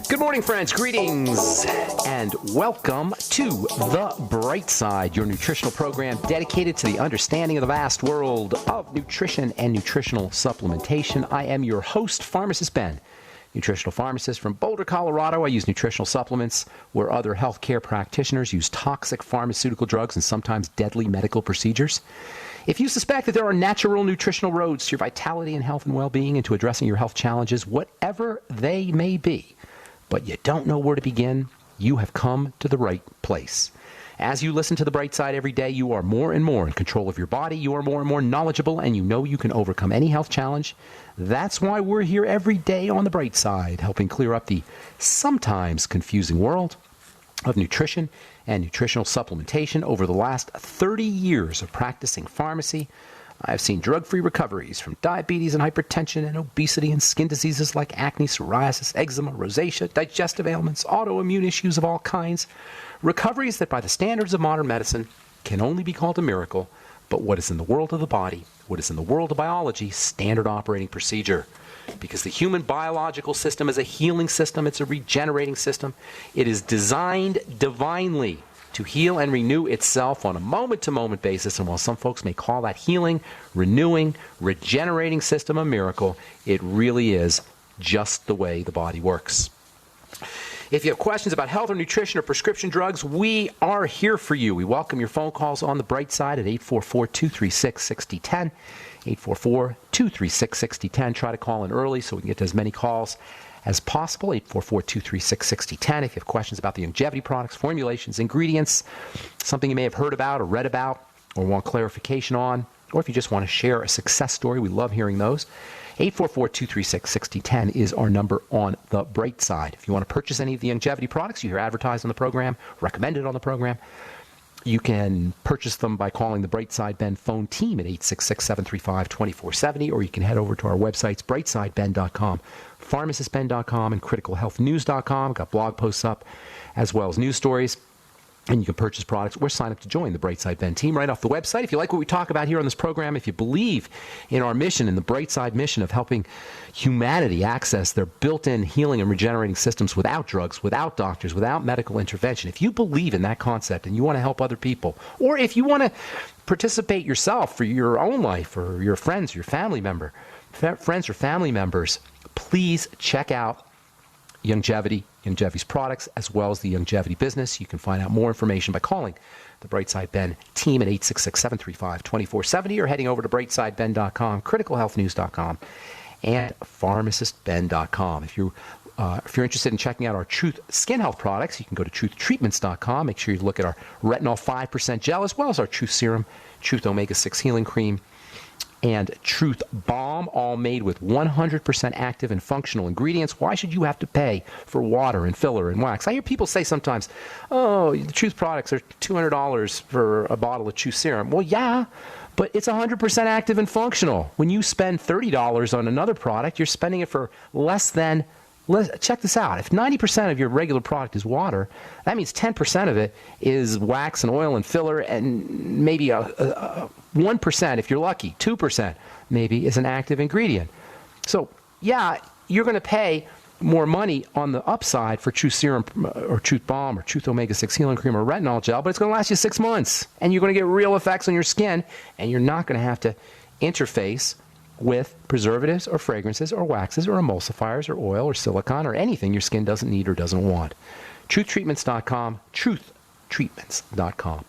Good morning, friends. Greetings and welcome to The Bright Side, your nutritional program dedicated to the understanding of the vast world of nutrition and nutritional supplementation. I am your host, Pharmacist Ben, nutritional pharmacist from Boulder, Colorado. I use nutritional supplements where other healthcare practitioners use toxic pharmaceutical drugs and sometimes deadly medical procedures. If you suspect that there are natural nutritional roads to your vitality and health and well-being and to addressing your health challenges, whatever they may be, but you don't know where to begin, you have come to the right place. As you listen to The Bright Side every day, you are more and more in control of your body, you are more and more knowledgeable, and you know you can overcome any health challenge. That's why we're here every day on The Bright Side, helping clear up the sometimes confusing world of nutrition and nutritional supplementation. Over the last 30 years of practicing pharmacy, I've seen drug-free recoveries from diabetes and hypertension and obesity and skin diseases like acne, psoriasis, eczema, rosacea, digestive ailments, autoimmune issues of all kinds. Recoveries that by the standards of modern medicine can only be called a miracle, but what is in the world of the body, what is in the world of biology, standard operating procedure. Because the human biological system is a healing system, it's a regenerating system. It is designed divinely to heal and renew itself on a moment-to-moment basis. And while some folks may call that healing, renewing, regenerating system a miracle, it really is just the way the body works. If you have questions about health or nutrition or prescription drugs, we are here for you. We welcome your phone calls on The Bright Side at 844-236-6010. 844-236-6010. Try to call in early so we can get to as many calls as possible. 844-236-6010. If you have questions about the longevity products, formulations, ingredients, something you may have heard about or read about or want clarification on, or if you just want to share a success story, we love hearing those. 844-236-6010 is our number on The Bright Side. If you want to purchase any of the longevity products you hear advertised on the program, recommended on the program, you can purchase them by calling the Bright Side Ben phone team at 866-735-2470, or you can head over to our websites, brightsideben.com, pharmacistben.com, and criticalhealthnews.com. Got blog posts up as well as news stories. And you can purchase products or sign up to join the Bright Side Ben team right off the website. If you like what we talk about here on this program, if you believe in our mission, in the Bright Side mission of helping humanity access their built-in healing and regenerating systems without drugs, without doctors, without medical intervention, if you believe in that concept and you want to help other people, or if you want to participate yourself for your own life or your friends, your family members, please check out Longevity's products, as well as the longevity business. You can find out more information by calling the Bright Side Ben team at 866-735-2470 or heading over to brightsideben.com, criticalhealthnews.com, and pharmacistben.com. If you're interested in checking out our Truth Skin Health products, you can go to truthtreatments.com. Make sure you look at our Retinol 5% gel, as well as our Truth Serum, Truth Omega-6 Healing Cream, and Truth Balm, all made with 100% active and functional ingredients. Why should you have to pay for water and filler and wax? I hear people say sometimes, oh, the Truth products are $200 for a bottle of Truth Serum. Well, yeah, but it's 100% active and functional. When you spend $30 on another product, you're spending it for less than, check this out, if 90% of your regular product is water, that means 10% of it is wax and oil and filler, and maybe 1%, if you're lucky, 2% maybe is an active ingredient. So, yeah, you're going to pay more money on the upside for Truth Serum or Truth Balm or Truth Omega-6 Healing Cream or Retinol Gel, but it's going to last you 6 months, and you're going to get real effects on your skin, and you're not going to have to interface with preservatives or fragrances or waxes or emulsifiers or oil or silicone or anything your skin doesn't need or doesn't want. Truthtreatments.com, truthtreatments.com.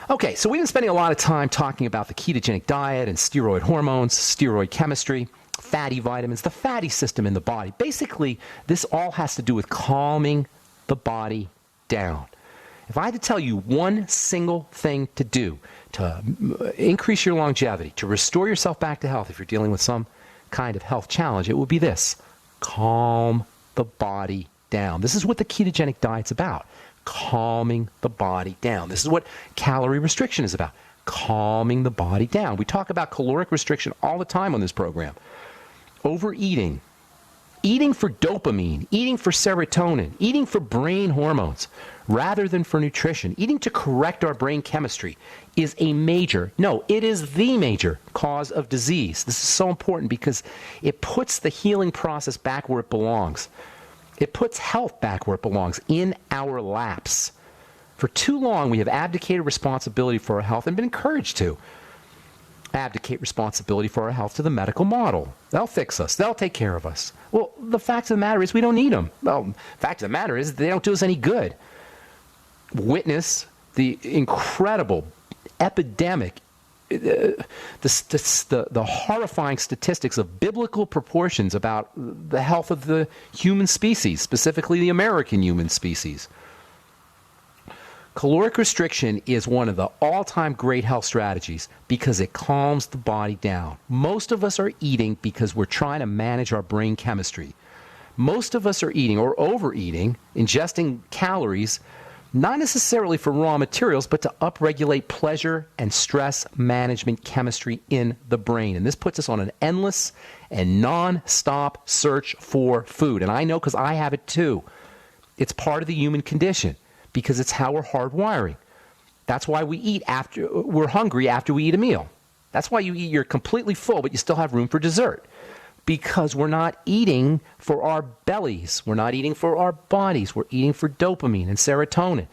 Okay, so we've been spending a lot of time talking about the ketogenic diet and steroid hormones, steroid chemistry, fatty vitamins, the fatty system in the body. Basically, this all has to do with calming the body down. If I had to tell you one single thing to do to increase your longevity, to restore yourself back to health if you're dealing with some kind of health challenge, it would be this: calm the body down. This is what the ketogenic diet's about. Calming the body down. This is what calorie restriction is about. Calming the body down. We talk about caloric restriction all the time on this program. Overeating Eating for dopamine, eating for serotonin, eating for brain hormones, rather than for nutrition, eating to correct our brain chemistry is a major, no, it is the major cause of disease. This is so important because it puts the healing process back where it belongs. It puts health back where it belongs, in our laps. For too long, we have abdicated responsibility for our health and been encouraged to abdicate responsibility for our health to the medical model. They'll fix us. They'll take care of us. Well, the fact of the matter is we don't need them. Well, the fact of the matter is they don't do us any good. Witness the incredible epidemic, the horrifying statistics of biblical proportions about the health of the human species, specifically the American human species. Caloric restriction is one of the all-time great health strategies because it calms the body down. Most of us are eating because we're trying to manage our brain chemistry. Most of us are eating or overeating, ingesting calories, not necessarily for raw materials, but to upregulate pleasure and stress management chemistry in the brain. And this puts us on an endless and non-stop search for food. And I know because I have it too. It's part of the human condition because it's how we're hardwiring. That's why we eat after we're hungry after we eat a meal. That's why you're completely full, but you still have room for dessert. Because we're not eating for our bellies. We're not eating for our bodies. We're eating for dopamine and serotonin.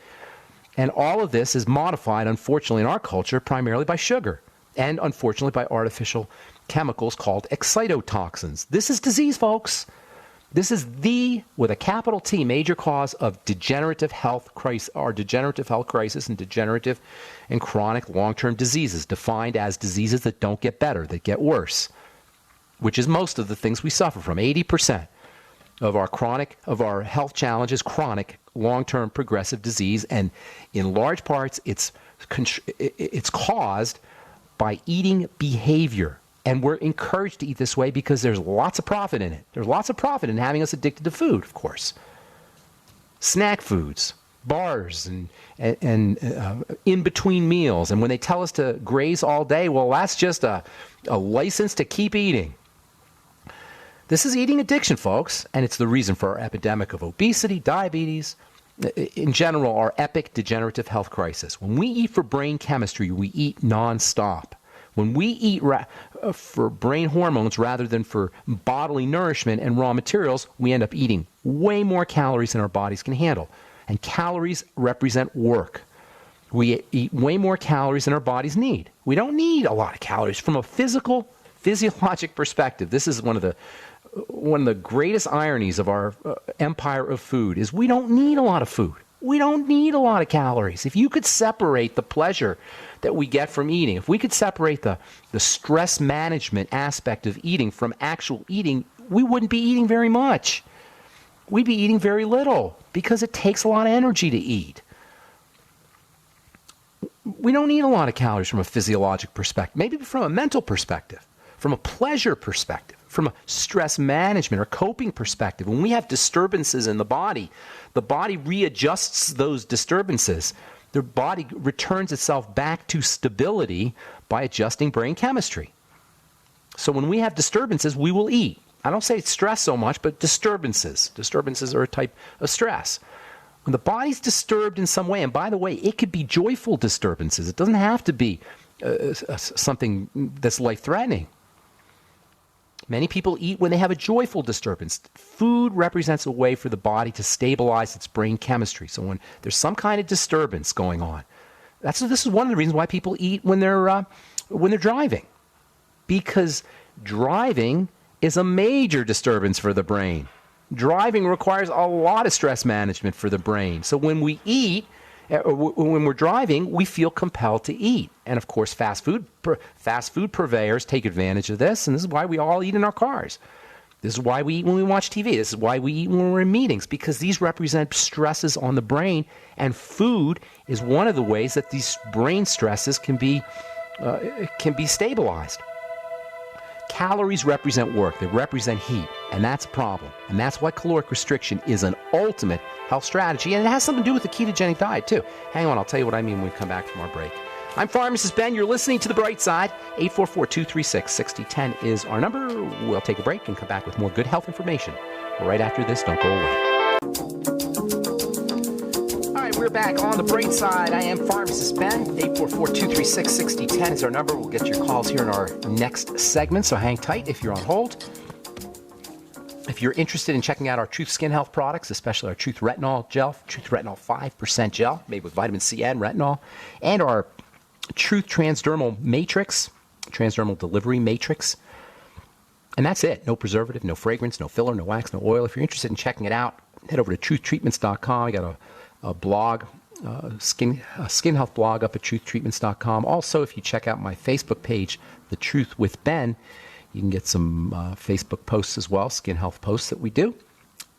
And all of this is modified, unfortunately, in our culture, primarily by sugar. And, unfortunately, by artificial chemicals called excitotoxins. This is disease, folks. This is the, with a capital T, major cause of degenerative health crisis, or degenerative health crisis and degenerative and chronic long-term diseases, defined as diseases that don't get better, that get worse, which is most of the things we suffer from. 80% of our health challenges, chronic, long-term progressive disease, and in large parts, it's caused by eating behavior. And we're encouraged to eat this way because there's lots of profit in it. There's lots of profit in having us addicted to food, of course. Snack foods, bars, and in between meals. And when they tell us to graze all day, well, that's just a license to keep eating. This is eating addiction, folks, and it's the reason for our epidemic of obesity, diabetes, in general, our epic degenerative health crisis. When we eat for brain chemistry, we eat nonstop. When we eat for brain hormones rather than for bodily nourishment and raw materials, we end up eating way more calories than our bodies can handle. And calories represent work. We eat way more calories than our bodies need. We don't need a lot of calories from a physiologic perspective. This is one of the greatest ironies of our empire of food is we don't need a lot of food. We don't need a lot of calories. If you could separate the pleasure that we get from eating, if we could separate the stress management aspect of eating from actual eating, we wouldn't be eating very much. We'd be eating very little because it takes a lot of energy to eat. We don't need a lot of calories from a physiologic perspective, maybe from a mental perspective, from a pleasure perspective, from a stress management or coping perspective. When we have disturbances in the body readjusts those disturbances. The body returns itself back to stability by adjusting brain chemistry. So when we have disturbances, we will eat. I don't say stress so much, but disturbances. Disturbances are a type of stress. When the body's disturbed in some way, and by the way, it could be joyful disturbances. It doesn't have to be something that's life-threatening. Many people eat when they have a joyful disturbance. Food represents a way for the body to stabilize its brain chemistry. So when there's some kind of disturbance going on, this is one of the reasons why people eat when they're driving, because driving is a major disturbance for the brain. Driving requires a lot of stress management for the brain. So when we eat, when we're driving, we feel compelled to eat. And of course, fast food purveyors take advantage of this, and this is why we all eat in our cars. This is why we eat when we watch TV. This is why we eat when we're in meetings, because these represent stresses on the brain, and food is one of the ways that these brain stresses can be stabilized. Calories represent work. They represent heat, and that's a problem. And that's why caloric restriction is an ultimate health strategy, and it has something to do with the ketogenic diet, too. Hang on, I'll tell you what I mean when we come back from our break. I'm Pharmacist Ben. You're listening to The Bright Side. 844-236-6010 is our number. We'll take a break and come back with more good health information right after this. Don't go away. All right, we're back on The Bright Side. I am Pharmacist Ben. 844-236-6010 is our number. We'll get your calls here in our next segment, so hang tight if you're on hold. If you're interested in checking out our Truth Skin Health products, especially our Truth Retinol Gel, Truth Retinol 5% Gel, made with vitamin C and retinol, and our Truth Transdermal Matrix, Transdermal Delivery Matrix. And that's it. No preservative, no fragrance, no filler, no wax, no oil. If you're interested in checking it out, head over to truthtreatments.com. I got a blog, skin health blog up at truthtreatments.com. Also, if you check out my Facebook page, The Truth with Ben, you can get some Facebook posts as well, skin health posts that we do.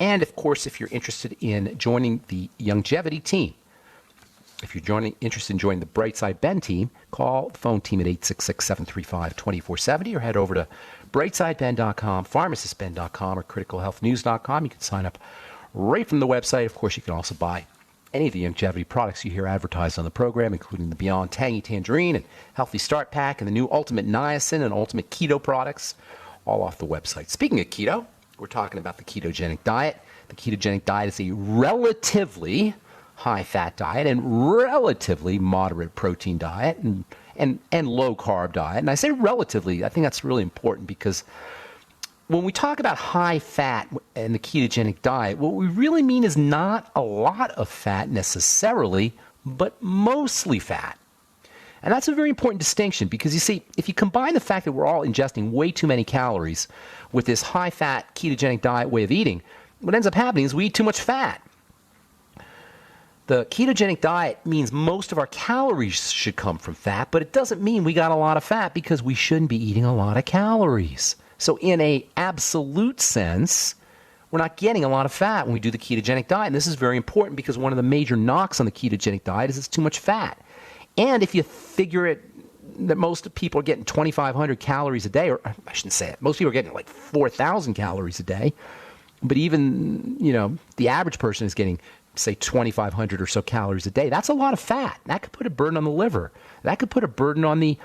And, of course, if you're interested in joining the longevity team, if you're interested in joining the Brightside Ben team, call the phone team at 866-735-2470 or head over to brightsideben.com, pharmacistben.com, or criticalhealthnews.com. You can sign up right from the website. Of course, you can also buy any of the longevity products you hear advertised on the program, including the Beyond Tangy Tangerine and Healthy Start Pack and the new Ultimate Niacin and Ultimate Keto products, all off the website. Speaking of keto, we're talking about the ketogenic diet. The ketogenic diet is a relatively high-fat diet and relatively moderate protein diet and low-carb diet. And I say relatively, I think that's really important because when we talk about high fat and the ketogenic diet, what we really mean is not a lot of fat necessarily, but mostly fat. And that's a very important distinction because, you see, if you combine the fact that we're all ingesting way too many calories with this high-fat ketogenic diet way of eating, what ends up happening is we eat too much fat. The ketogenic diet means most of our calories should come from fat, but it doesn't mean we got a lot of fat because we shouldn't be eating a lot of calories. So in an absolute sense, we're not getting a lot of fat when we do the ketogenic diet. And this is very important because one of the major knocks on the ketogenic diet is it's too much fat. And if you figure it that most people are getting 2,500 calories a day, or I shouldn't say it, most people are getting like 4,000 calories a day. But even, the average person is getting, say, 2,500 or so calories a day. That's a lot of fat. That could put a burden on the liver. That could put a burden on the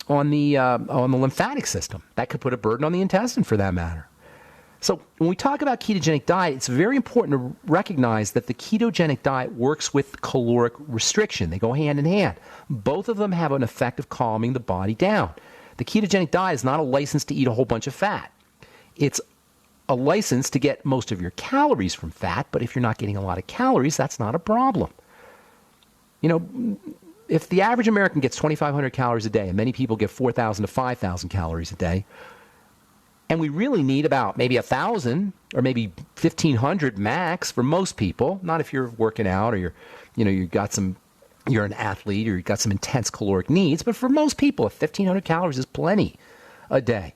lymphatic system. That could put a burden on the intestine, for that matter. So when we talk about ketogenic diet, it's very important to recognize that the ketogenic diet works with caloric restriction. They go hand in hand. Both of them have an effect of calming the body down. The ketogenic diet is not a license to eat a whole bunch of fat. It's a license to get most of your calories from fat, but if you're not getting a lot of calories, that's not a problem. If the average American gets 2,500 calories a day, and many people get 4,000 to 5,000 calories a day, and we really need about maybe 1,000 or maybe 1,500 max for most people, not if you're working out or you're an athlete or you've got some intense caloric needs, but for most people, 1,500 calories is plenty a day.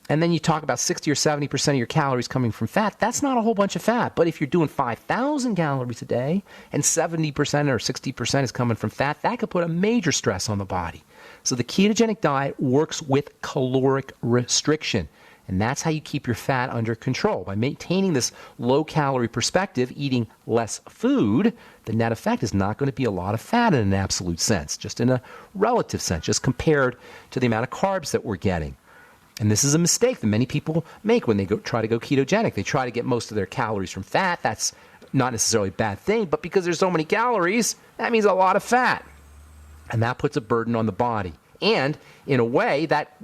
And then you talk about 60 or 70% of your calories coming from fat. That's not a whole bunch of fat. But if you're doing 5,000 calories a day and 70% or 60% is coming from fat, that could put a major stress on the body. So the ketogenic diet works with caloric restriction. And that's how you keep your fat under control. By maintaining this low-calorie perspective, eating less food, the net effect is not going to be a lot of fat in an absolute sense, just in a relative sense, just compared to the amount of carbs that we're getting. And this is a mistake that many people make when they try to go ketogenic. They try to get most of their calories from fat. That's not necessarily a bad thing, but because there's so many calories, that means a lot of fat. And that puts a burden on the body. And in a way, that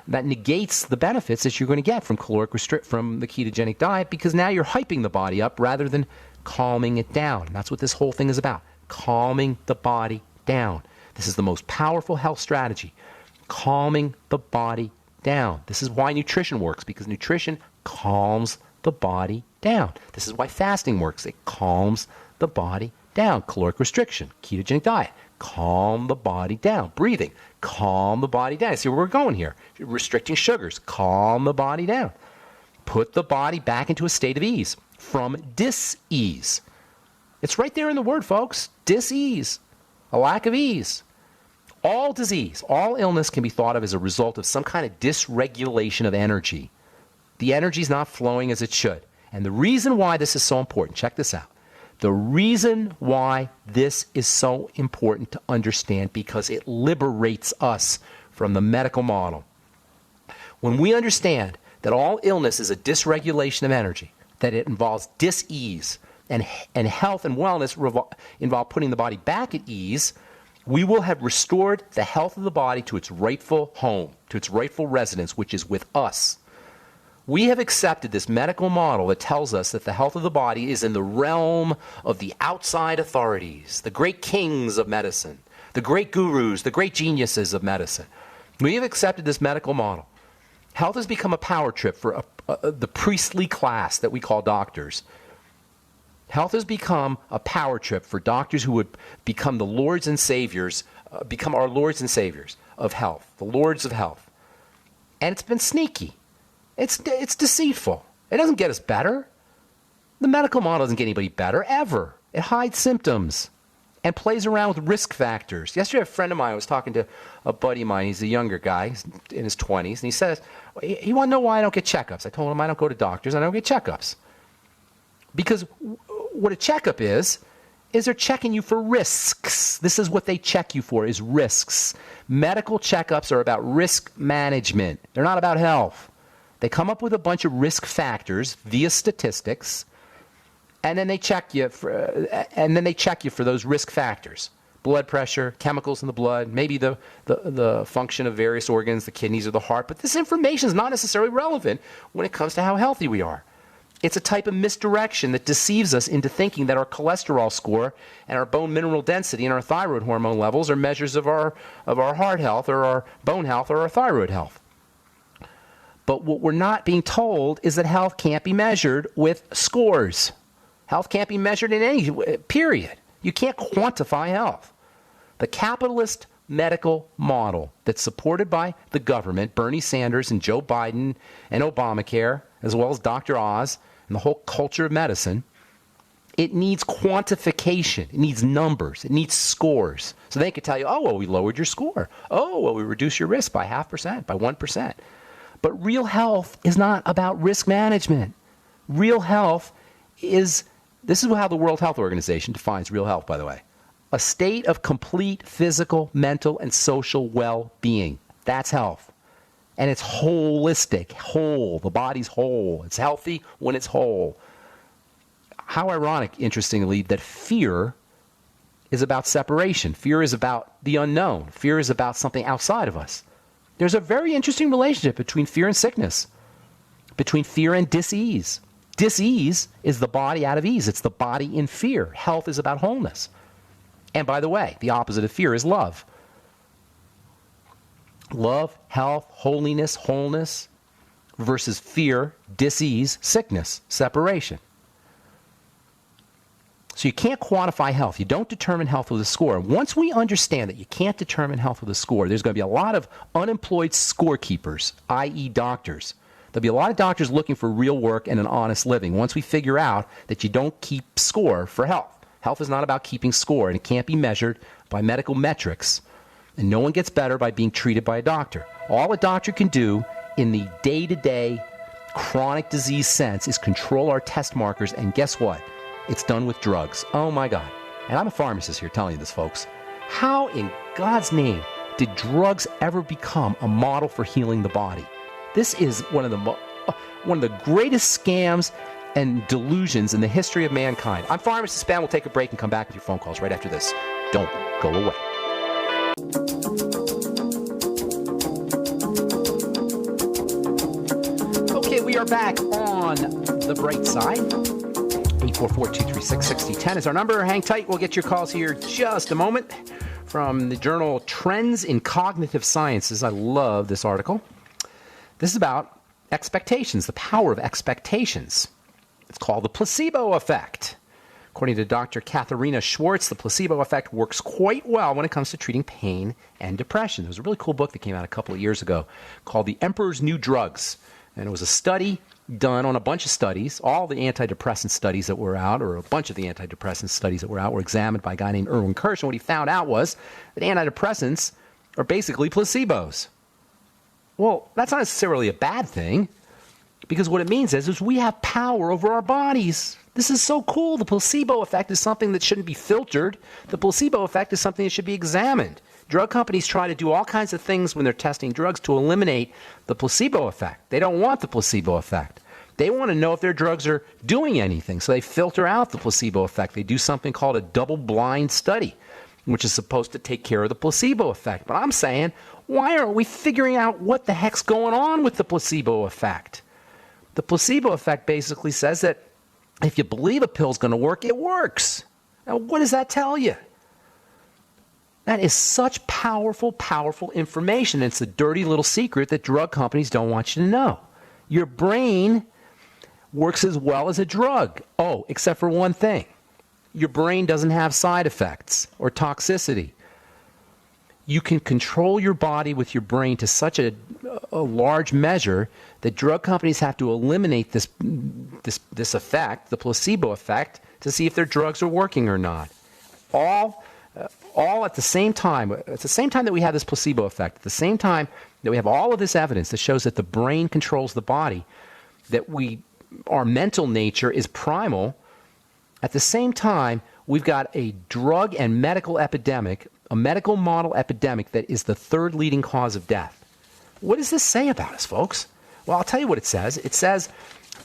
negates the benefits that you're going to get from from the ketogenic diet, because now you're hyping the body up rather than calming it down. And that's what this whole thing is about, calming the body down. This is the most powerful health strategy, calming the body down. This is why nutrition works, because nutrition calms the body down. This is why fasting works. It calms the body down. Caloric restriction, ketogenic diet, calm the body down. Breathing, calm the body down. See where we're going here. Restricting sugars, calm the body down. Put the body back into a state of ease from dis-ease. It's right there in the word, folks. Dis-ease, a lack of ease. All disease, all illness can be thought of as a result of some kind of dysregulation of energy. The energy is not flowing as it should. And the reason why this is so important, check this out. The reason why this is so important to understand, because it liberates us from the medical model. When we understand that all illness is a dysregulation of energy, that it involves dis-ease, and health and wellness involve putting the body back at ease, we will have restored the health of the body to its rightful home, to its rightful residence, which is with us. We have accepted this medical model that tells us that the health of the body is in the realm of the outside authorities, the great kings of medicine, the great gurus, the great geniuses of medicine. We have accepted this medical model. Health has become a power trip for the priestly class that we call doctors. Health has become a power trip for doctors who would become the lords and saviors, become our lords and saviors of health, the lords of health. And it's been sneaky. It's deceitful. It doesn't get us better. The medical model doesn't get anybody better, ever. It hides symptoms and plays around with risk factors. Yesterday, a friend of mine, I was talking to a buddy of mine. He's a younger guy. He's in his 20s. And he says, he want to know why I don't get checkups. I told him I don't go to doctors. I don't get checkups. Because what a checkup is they're checking you for risks. This is what they check you for, is risks. Medical checkups are about risk management. They're not about health. They come up with a bunch of risk factors via statistics, and then they check you for those risk factors. Blood pressure, chemicals in the blood, maybe the function of various organs, the kidneys or the heart. But this information is not necessarily relevant when it comes to how healthy we are. It's a type of misdirection that deceives us into thinking that our cholesterol score and our bone mineral density and our thyroid hormone levels are measures of our heart health or our bone health or our thyroid health. But what we're not being told is that health can't be measured with scores. Health can't be measured in any period. You can't quantify health. The capitalist medical model that's supported by the government, Bernie Sanders and Joe Biden and Obamacare, as well as Dr. Oz and the whole culture of medicine, it needs quantification. It needs numbers. It needs scores. So they could tell you, oh, well, we lowered your score. Oh, well, we reduced your risk by 0.5%, by 1%. But real health is not about risk management. Real health is, this is how the World Health Organization defines real health, by the way, a state of complete physical, mental, and social well-being. That's health. And it's holistic, whole. The body's whole. It's healthy when it's whole. How ironic, interestingly, that fear is about separation. Fear is about the unknown. Fear is about something outside of us. There's a very interesting relationship between fear and sickness, between fear and dis-ease. Dis-ease is the body out of ease. It's the body in fear. Health is about wholeness. And by the way, the opposite of fear is love. Love, health, holiness, wholeness versus fear, dis-ease, sickness, separation. So you can't quantify health. You don't determine health with a score. Once we understand that you can't determine health with a score, there's going to be a lot of unemployed scorekeepers, i.e. doctors. There'll be a lot of doctors looking for real work and an honest living once we figure out that you don't keep score for health. Health is not about keeping score, and it can't be measured by medical metrics. And no one gets better by being treated by a doctor. All a doctor can do in the day-to-day chronic disease sense is control our test markers, and guess what? It's done with drugs. Oh, my God. And I'm a pharmacist here telling you this, folks. How in God's name did drugs ever become a model for healing the body? This is one of the greatest scams and delusions in the history of mankind. I'm Pharmacist Ben. We'll take a break and come back with your phone calls right after this. Don't go away. Okay, we are back on the bright side. 844-236-6010 is our number. Hang tight. We'll get your calls here just a moment. From the journal Trends in Cognitive Sciences. I love this article. This is about expectations, the power of expectations. It's called the placebo effect. According to Dr. Katharina Schwartz, the placebo effect works quite well when it comes to treating pain and depression. There was a really cool book that came out a couple of years ago called The Emperor's New Drugs. And it was a study done on a bunch of studies. All the antidepressant studies that were out, or a bunch of the antidepressant studies that were out, were examined by a guy named Irwin Kirsch. And what he found out was that antidepressants are basically placebos. Well, that's not necessarily a bad thing. Because what it means is we have power over our bodies. This is so cool. The placebo effect is something that shouldn't be filtered. The placebo effect is something that should be examined. Drug companies try to do all kinds of things when they're testing drugs to eliminate the placebo effect. They don't want the placebo effect. They want to know if their drugs are doing anything, so they filter out the placebo effect. They do something called a double-blind study, which is supposed to take care of the placebo effect. But I'm saying, why aren't we figuring out what the heck's going on with the placebo effect? The placebo effect basically says that if you believe a pill's going to work, it works. Now, what does that tell you? That is such powerful, powerful information. It's a dirty little secret that drug companies don't want you to know. Your brain works as well as a drug. Oh, except for one thing. Your brain doesn't have side effects or toxicity. You can control your body with your brain to such a large measure that drug companies have to eliminate this effect, the placebo effect, to see if their drugs are working or not. All at the same time. At the same time that we have this placebo effect, at the same time that we have all of this evidence that shows that the brain controls the body, that our mental nature is primal, at the same time, we've got a drug and medical epidemic, a medical model epidemic that is the third leading cause of death. What does this say about us, folks? Well, I'll tell you what it says. It says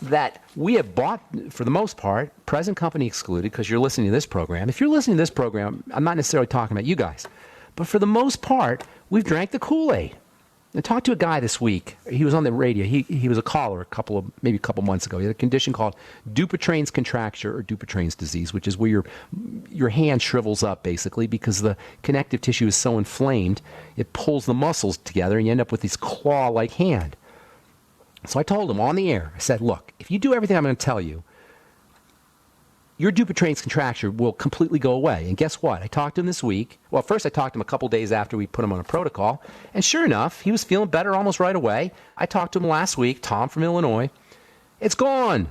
that we have bought, for the most part, present company excluded, because you're listening to this program. If you're listening to this program, I'm not necessarily talking about you guys, but for the most part, we've drank the Kool-Aid. I talked to a guy this week. He was on the radio. He was a caller maybe a couple months ago. He had a condition called Dupuytren's contracture or Dupuytren's disease, which is where your hand shrivels up basically because the connective tissue is so inflamed, it pulls the muscles together and you end up with this claw-like hand. So I told him on the air, I said, look, if you do everything I'm going to tell you, your Dupuytren's contracture will completely go away. And guess what? I talked to him this week. Well, first I talked to him a couple days after we put him on a protocol. And sure enough, he was feeling better almost right away. I talked to him last week, Tom from Illinois. It's gone.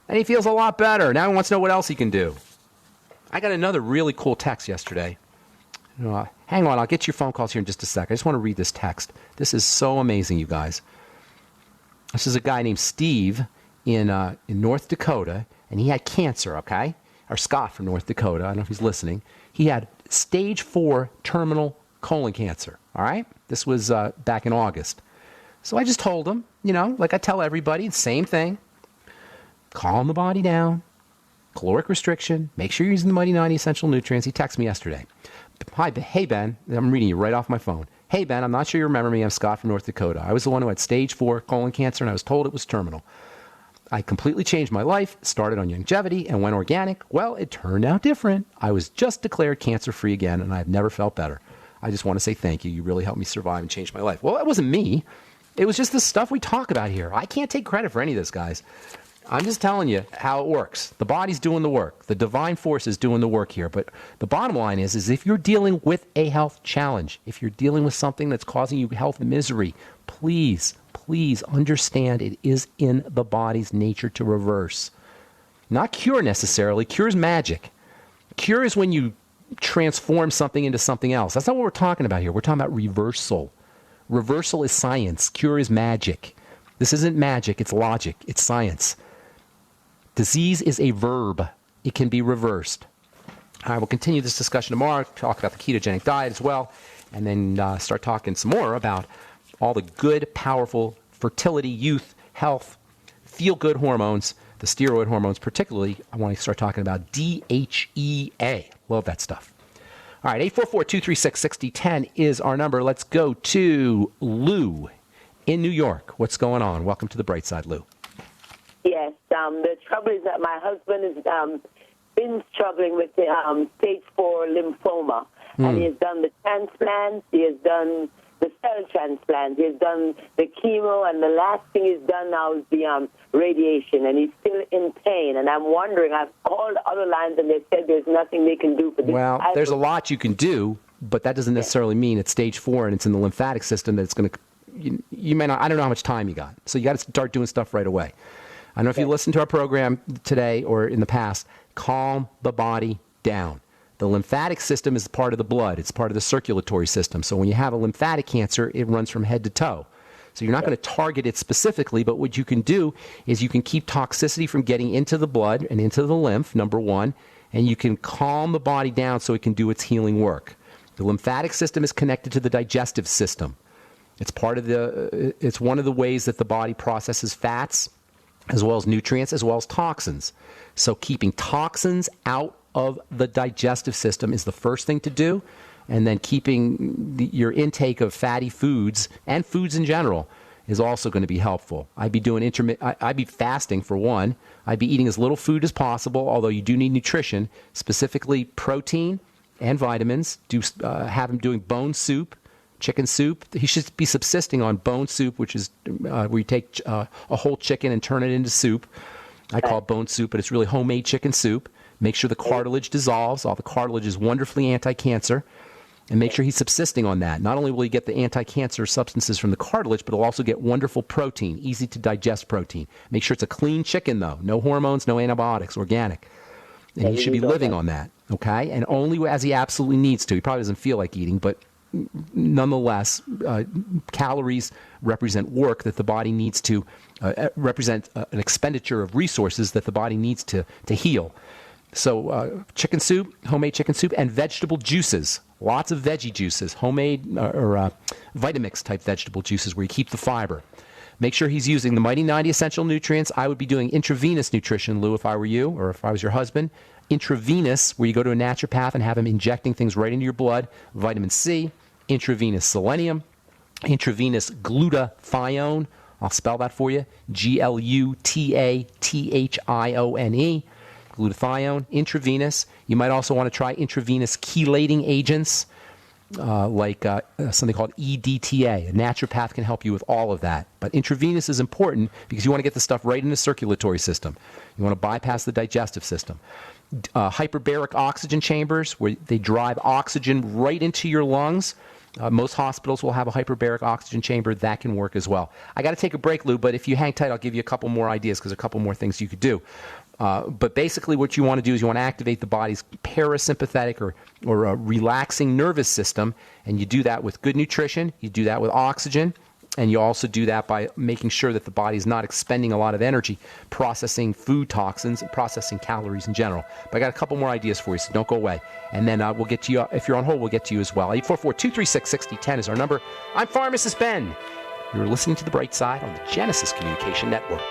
And he feels a lot better. Now he wants to know what else he can do. I got another really cool text yesterday. Hang on, I'll get your phone calls here in just a second. I just want to read this text. This is so amazing, you guys. This is a guy named Steve in North Dakota. And he had cancer, okay? Or Scott from North Dakota. I don't know if he's listening. He had stage 4 terminal colon cancer, all right? This was back in August. So I just told him, like I tell everybody, the same thing. Calm the body down. Caloric restriction. Make sure you're using the Mighty 90 essential nutrients. He texted me yesterday. Hey, Ben. I'm reading you right off my phone. Hey, Ben, I'm not sure you remember me. I'm Scott from North Dakota. I was the one who had stage 4 colon cancer, and I was told it was terminal. I completely changed my life, started on longevity, and went organic. Well, it turned out different. I was just declared cancer-free again, and I've never felt better. I just want to say thank you. You really helped me survive and change my life. Well, that wasn't me. It was just the stuff we talk about here. I can't take credit for any of this, guys. I'm just telling you how it works. The body's doing the work. The divine force is doing the work here. But the bottom line is if you're dealing with a health challenge, if you're dealing with something that's causing you health misery, please understand it is in the body's nature to reverse. Not cure necessarily. Cure is magic. Cure is when you transform something into something else. That's not what we're talking about here. We're talking about reversal. Reversal is science. Cure is magic. This isn't magic. It's logic. It's science. Disease is a verb. It can be reversed. I will continue this discussion tomorrow, talk about the ketogenic diet as well, and then start talking some more about all the good, powerful fertility, youth, health, feel-good hormones, the steroid hormones particularly. I want to start talking about DHEA. Love that stuff. All right, 844-236-6010 is our number. Let's go to Lou in New York. What's going on? Welcome to the Bright Side, Lou. Yes, the trouble is that my husband has been struggling with the stage 4 lymphoma, and he has done the transplants, he has done the cell transplant, he has done the chemo, and the last thing he's done now is the radiation, and he's still in pain. And I'm wondering, I've called other lines, and they said there's nothing they can do for this. Well, there's a lot you can do, but that doesn't necessarily mean it's stage 4 and it's in the lymphatic system that it's going to, you may not, I don't know how much time you got. So you got to start doing stuff right away. I don't know if you listened to our program today or in the past, calm the body down. The lymphatic system is part of the blood. It's part of the circulatory system. So when you have a lymphatic cancer, it runs from head to toe. So you're not going to target it specifically, but what you can do is you can keep toxicity from getting into the blood and into the lymph, number one, and you can calm the body down so it can do its healing work. The lymphatic system is connected to the digestive system. It's it's one of the ways that the body processes fats, as well as nutrients, as well as toxins. So keeping toxins out of the digestive system is the first thing to do. And then keeping your intake of fatty foods and foods in general is also going to be helpful. I'd be fasting for one. I'd be eating as little food as possible, although you do need nutrition, specifically protein and vitamins. Have him doing bone soup, chicken soup. He should be subsisting on bone soup, which is where you take a whole chicken and turn it into soup. I call it bone soup, but it's really homemade chicken soup. Make sure the cartilage dissolves. All the cartilage is wonderfully anti-cancer. And make sure he's subsisting on that. Not only will he get the anti-cancer substances from the cartilage, but he'll also get wonderful protein, easy to digest protein. Make sure it's a clean chicken, though. No hormones, no antibiotics, organic. And he should be living on that, okay? And only as he absolutely needs to. He probably doesn't feel like eating, but nonetheless, calories represent work that the body needs to, represent an expenditure of resources that the body needs to heal. So chicken soup, homemade chicken soup, and vegetable juices. Lots of veggie juices, homemade or Vitamix type vegetable juices where you keep the fiber. Make sure he's using the Mighty 90 essential nutrients. I would be doing intravenous nutrition, Lou, if I were you, or if I was your husband. Intravenous, where you go to a naturopath and have him injecting things right into your blood. Vitamin C, intravenous selenium, intravenous glutathione. I'll spell that for you. Glutathione. Glutathione, intravenous. You might also want to try intravenous chelating agents like something called EDTA. A naturopath can help you with all of that. But intravenous is important because you want to get the stuff right in the circulatory system. You want to bypass the digestive system. Hyperbaric oxygen chambers, where they drive oxygen right into your lungs. Most hospitals will have a hyperbaric oxygen chamber. That can work as well. I got to take a break, Lou, but if you hang tight, I'll give you a couple more ideas because a couple more things you could do. But basically what you want to do is you want to activate the body's parasympathetic or relaxing nervous system, and you do that with good nutrition, you do that with oxygen, and you also do that by making sure that the body is not expending a lot of energy processing food toxins and processing calories in general. But I got a couple more ideas for you, so don't go away. And then we'll get to you. If you're on hold, we'll get to you as well. 844-236-6010 is our number. I'm Pharmacist Ben. You're listening to The Bright Side on the Genesis Communication Network.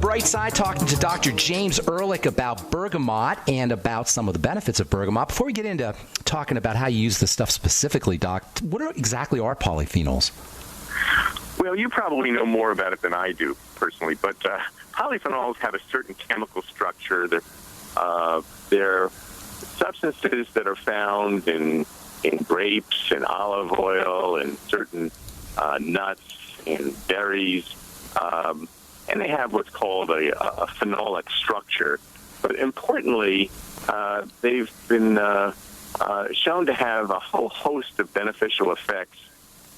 Bright Side, talking to Dr. James Ehrlich about bergamot and about some of the benefits of bergamot. Before we get into talking about how you use this stuff specifically, Doc, what exactly are polyphenols? Well, you probably know more about it than I do personally, but polyphenols have a certain chemical structure. They're substances that are found in grapes and olive oil and certain nuts and berries. And they have what's called a phenolic structure. But importantly, they've been shown to have a whole host of beneficial effects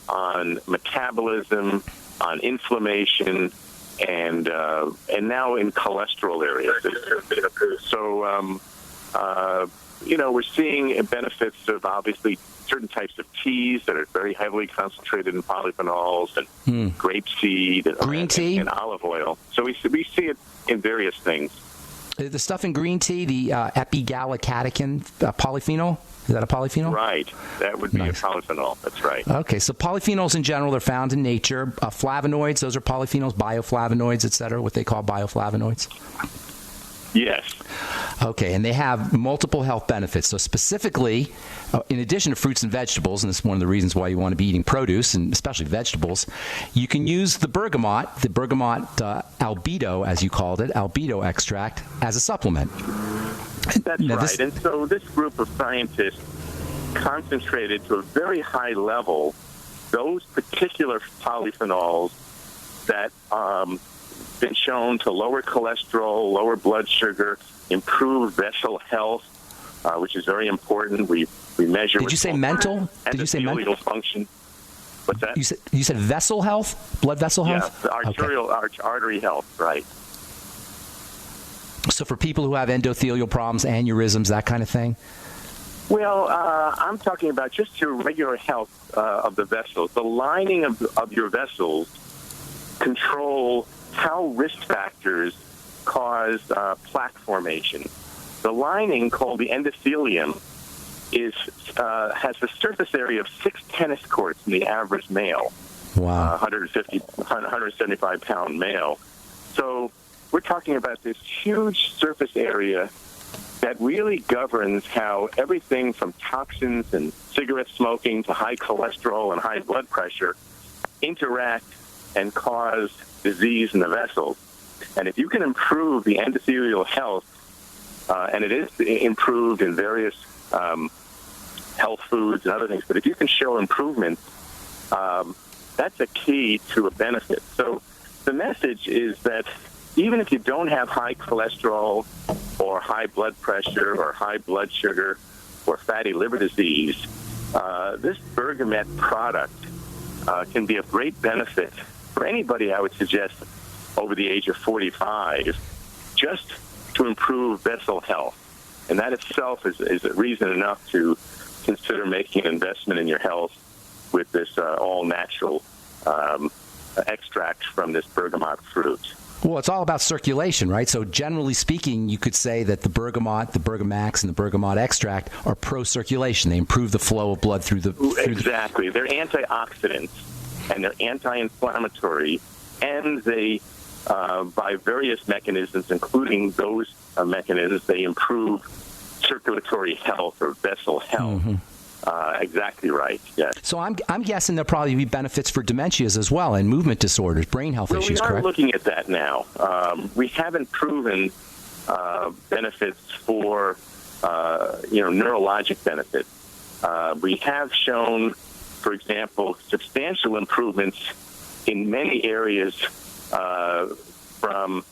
on metabolism, on inflammation, and now in cholesterol areas. So, we're seeing benefits of obviously certain types of teas that are very heavily concentrated in polyphenols and grapeseed and green tea and olive oil. So we see it in various things. The stuff in green tea, the epigallocatechin polyphenol, is that a polyphenol? Right. That would be a polyphenol. That's right. Okay. So polyphenols in general, they're found in nature. Flavonoids, those are polyphenols, bioflavonoids, et cetera, what they call bioflavonoids. Yes. Okay, and they have multiple health benefits. So specifically, in addition to fruits and vegetables, and this is one of the reasons why you want to be eating produce, and especially vegetables, you can use the bergamot albedo, as you called it, albedo extract, as a supplement. That's right. And so this group of scientists concentrated to a very high level those particular polyphenols that been shown to lower cholesterol, lower blood sugar, improve vessel health, which is very important. We measure. Did you say mental? Did you say mental function? What's that? You said vessel health, blood vessel health. Yeah, artery health, right? So for people who have endothelial problems, aneurysms, that kind of thing. Well, I'm talking about just your regular health of the vessels. The lining of your vessels control how risk factors cause plaque formation. The lining, called the endothelium, has a surface area of 6 tennis courts in the average male. Wow. 175-pound male. So we're talking about this huge surface area that really governs how everything from toxins and cigarette smoking to high cholesterol and high blood pressure interact and cause disease in the vessels. And if you can improve the endothelial health, and it is improved in various health foods and other things, but if you can show improvement, that's a key to a benefit. So the message is that even if you don't have high cholesterol or high blood pressure or high blood sugar or fatty liver disease, this Bergamet product can be of great benefit for anybody, I would suggest, over the age of 45, just to improve vessel health. And that itself is a reason enough to consider making an investment in your health with this all-natural extract from this bergamot fruit. Well, it's all about circulation, right? So generally speaking, you could say that the bergamot, the Bergamax, and the bergamot extract are pro-circulation. They improve the flow of blood through the... Exactly. They're antioxidants, and they're anti-inflammatory, and they, by various mechanisms, including those mechanisms, they improve circulatory health or vessel health. Mm-hmm. Exactly right, yes. So I'm guessing there'll probably be benefits for dementias as well and movement disorders, brain health issues, correct? We are looking at that now. We haven't proven benefits for, neurologic benefits. We have shown, for example, substantial improvements in many areas from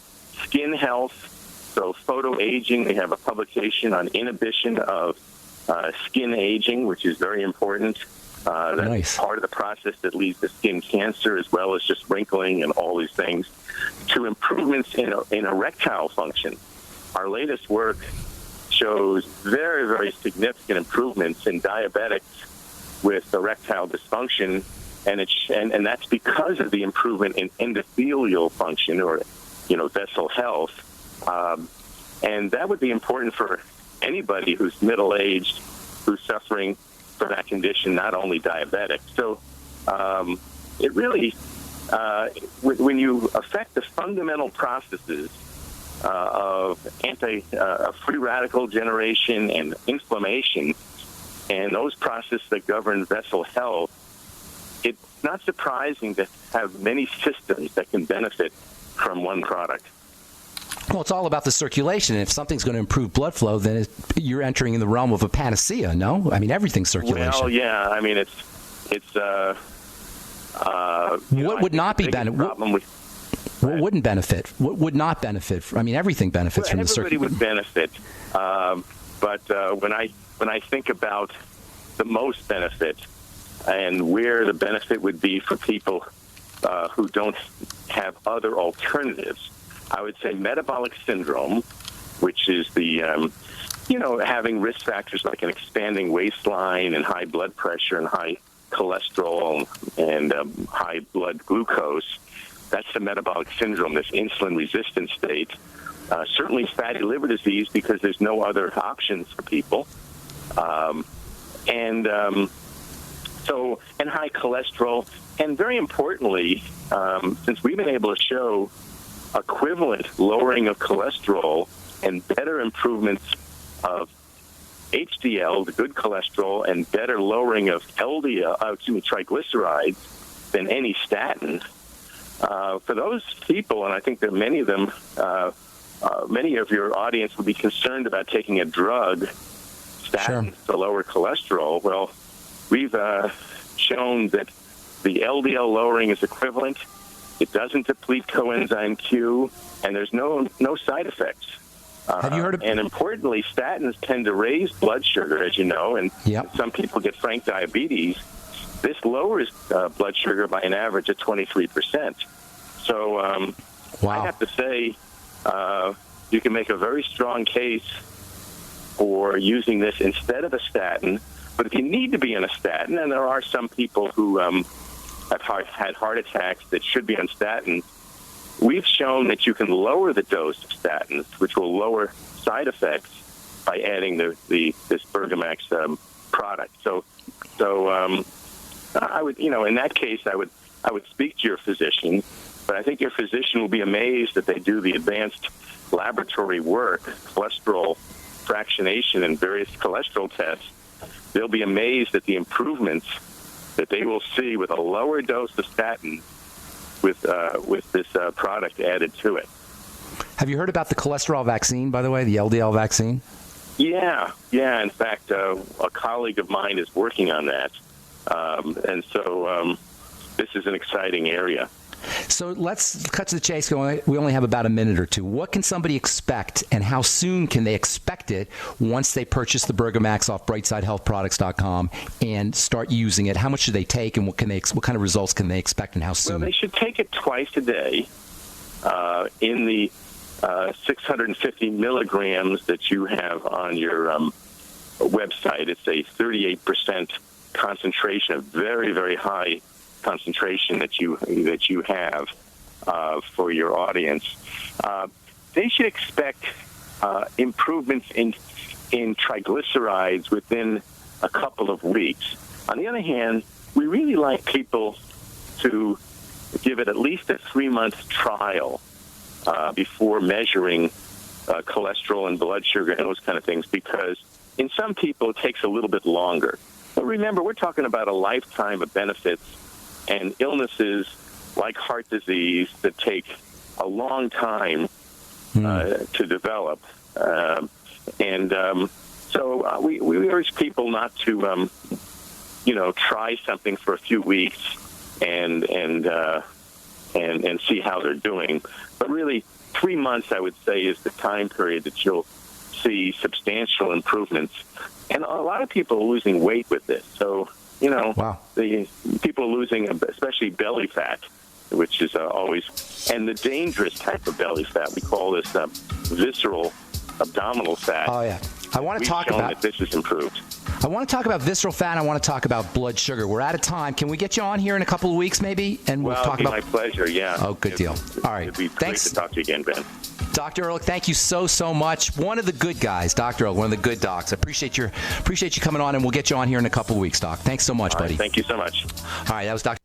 skin health. So photoaging, we have a publication on inhibition of skin aging, which is very important. That's nice. Part of the process that leads to skin cancer, as well as just wrinkling and all these things, to improvements in erectile function. Our latest work shows very, very significant improvements in diabetics with erectile dysfunction, and that's because of the improvement in endothelial function, or vessel health, and that would be important for anybody who's middle-aged, who's suffering from that condition, not only diabetic. So it really, when you affect the fundamental processes of free radical generation and inflammation, and those processes that govern vessel health, it's not surprising to have many systems that can benefit from one product. Well, it's all about the circulation. And if something's going to improve blood flow, then you're entering in the realm of a panacea, no? I mean, everything's circulation. Well, yeah. I mean, it's what would not be benefit? What wouldn't benefit? What would not benefit? I mean, everything benefits from the circulation. Everybody would benefit. But when I think about the most benefit and where the benefit would be for people who don't have other alternatives, I would say metabolic syndrome, which is the, having risk factors like an expanding waistline and high blood pressure and high cholesterol and high blood glucose. That's the metabolic syndrome, this insulin-resistant state. Certainly fatty liver disease, because there's no other options for people. And high cholesterol. And very importantly, since we've been able to show equivalent lowering of cholesterol and better improvements of HDL, the good cholesterol, and better lowering of triglycerides than any statin. For those people, and I think that many of them, many of your audience would be concerned about taking a drug, statins, to lower cholesterol. Well, we've shown that the LDL lowering is equivalent. It doesn't deplete coenzyme Q, and there's no side effects. Have you heard of? And importantly, statins tend to raise blood sugar, as you know, and Yep. some people get frank diabetes. This lowers blood sugar by an average of 23%. So Wow. I have to say, you can make a very strong case for using this instead of a statin. But if you need to be on a statin, and there are some people who have had heart attacks that should be on statins, we've shown that you can lower the dose of statins, which will lower side effects by adding this Bergamax product. So I would, in that case, I would speak to your physician, but I think your physician will be amazed that they do the advanced laboratory work, cholesterol fractionation and various cholesterol tests. They'll be amazed at the improvements that they will see with a lower dose of statin with this product added to it. Have you heard about the cholesterol vaccine, by the way, the LDL vaccine? Yeah. In fact, a colleague of mine is working on that, and so this is an exciting area. So let's cut to the chase. We only have about a minute or two. What can somebody expect, and how soon can they expect it once they purchase the Bergamax off BrightSideHealthProducts.com and start using it? How much should they take, and what kind of results can they expect, and how soon? Well, they should take it twice a day in the 650 milligrams that you have on your website. It's a 38% concentration, a very, very high concentration that you have for your audience. They should expect improvements in triglycerides within a couple of weeks. On the other hand, we really like people to give it at least a 3-month trial before measuring cholesterol and blood sugar and those kind of things, because in some people it takes a little bit longer. But remember, we're talking about a lifetime of benefits and illnesses like heart disease that take a long time to develop. So we urge people not to, try something for a few weeks and see how they're doing. But really, 3 months, I would say, is the time period that you'll see substantial improvements. And a lot of people are losing weight with this. So, Wow. the people are losing, especially belly fat, which is always, and the dangerous type of belly fat. We call this visceral abdominal fat. Oh, yeah. I want to talk about that this is improved. I want to talk about visceral fat, and I want to talk about blood sugar. We're out of time. Can we get you on here in a couple of weeks, maybe? And we'll talk about. My pleasure, yeah. Oh, good deal. All right. It'd be great to talk to you again, Ben. Dr. Ehrlich, thank you so much. One of the good guys, Dr. Ehrlich, one of the good docs. I appreciate you coming on, and we'll get you on here in a couple of weeks, Doc. Thanks so much, buddy. Thank you so much. All right, that was Dr.